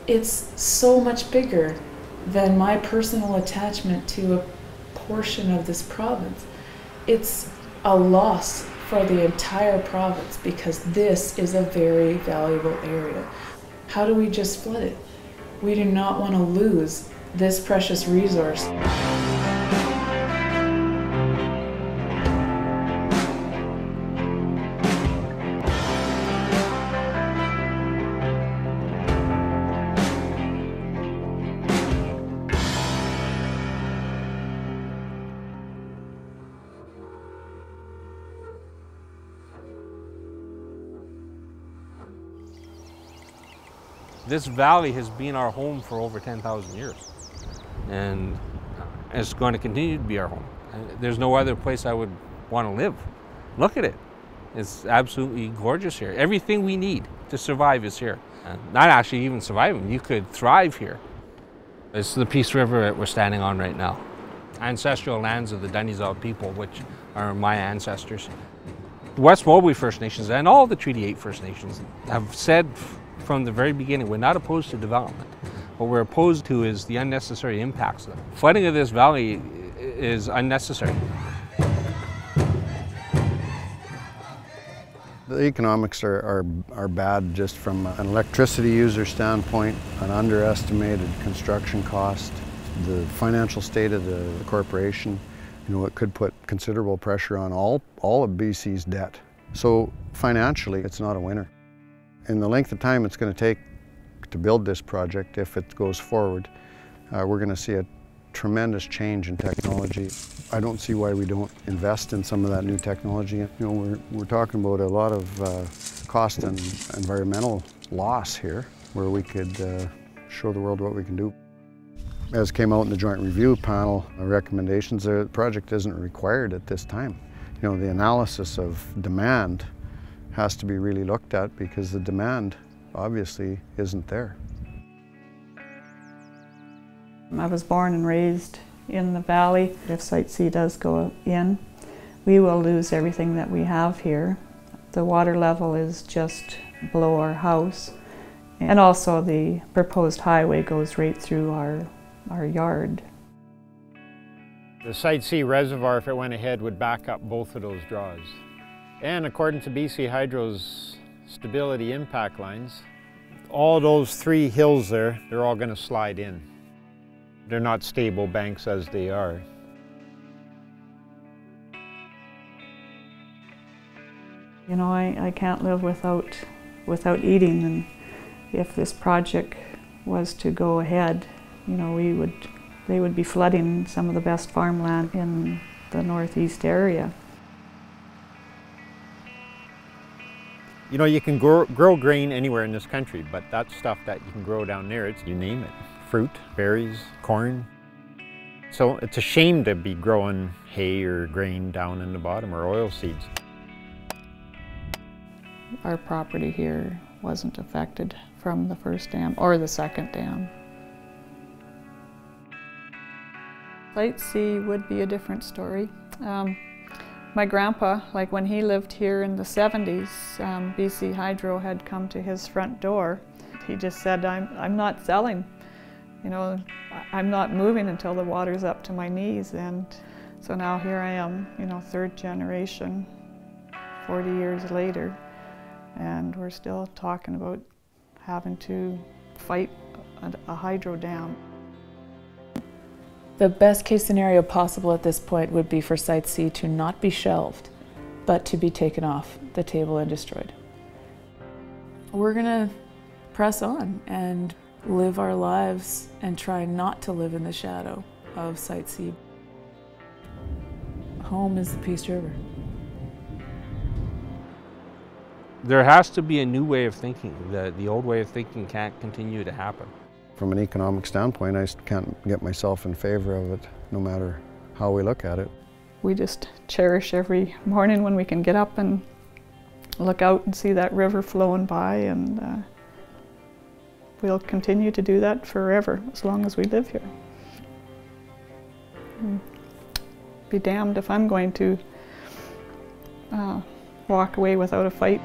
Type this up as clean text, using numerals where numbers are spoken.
It's so much bigger than my personal attachment to a portion of this province. It's a loss for the entire province because this is a very valuable area. How do we just flood it? We do not want to lose this precious resource. This valley has been our home for over 10,000 years, and it's going to continue to be our home. There's no other place I would want to live. Look at it. It's absolutely gorgeous here. Everything we need to survive is here. Not actually even surviving, you could thrive here. It's the Peace River that we're standing on right now. Ancestral lands of the Dunnizal people, which are my ancestors. The West Mowbray First Nations and all the Treaty 8 First Nations have said from the very beginning, we're not opposed to development. What we're opposed to is the unnecessary impacts of it. Flooding of this valley is unnecessary. The economics are bad just from an electricity user standpoint, an underestimated construction cost, the financial state of the corporation. You know, it could put considerable pressure on all of BC's debt. So financially, it's not a winner. In the length of time it's going to take to build this project, if it goes forward, we're going to see a tremendous change in technology. I don't see why we don't invest in some of that new technology. You know, we're talking about a lot of cost and environmental loss here, where we could show the world what we can do. As came out in the joint review panel recommendations, the project isn't required at this time. You know, the analysis of demand has to be really looked at because the demand obviously isn't there. I was born and raised in the valley. If Site C does go in, we will lose everything that we have here. The water level is just below our house, and also the proposed highway goes right through our yard. The Site C reservoir, if it went ahead, would back up both of those draws. And according to BC Hydro's stability impact lines, all those three hills there, they're all going to slide in. They're not stable banks as they are. You know, I can't live without eating, and if this project was to go ahead, you know, they would be flooding some of the best farmland in the northeast area. You know, you can grow grain anywhere in this country, but that stuff that you can grow down there, it's, you name it, fruit, berries, corn. So it's a shame to be growing hay or grain down in the bottom, or oil seeds. Our property here wasn't affected from the first dam or the second dam. Site C would be a different story. My grandpa, like when he lived here in the 70s, BC Hydro had come to his front door. He just said, I'm not selling. You know, I'm not moving until the water's up to my knees. And so now here I am, you know, third generation, 40 years later, and we're still talking about having to fight a hydro dam. The best case scenario possible at this point would be for Site C to not be shelved, but to be taken off the table and destroyed. We're gonna press on and live our lives and try not to live in the shadow of Site C. Home is the Peace River. There has to be a new way of thinking. The old way of thinking can't continue to happen. From an economic standpoint, I can't get myself in favor of it, no matter how we look at it. We just cherish every morning when we can get up and look out and see that river flowing by, and we'll continue to do that forever, as long as we live here. Be damned if I'm going to walk away without a fight.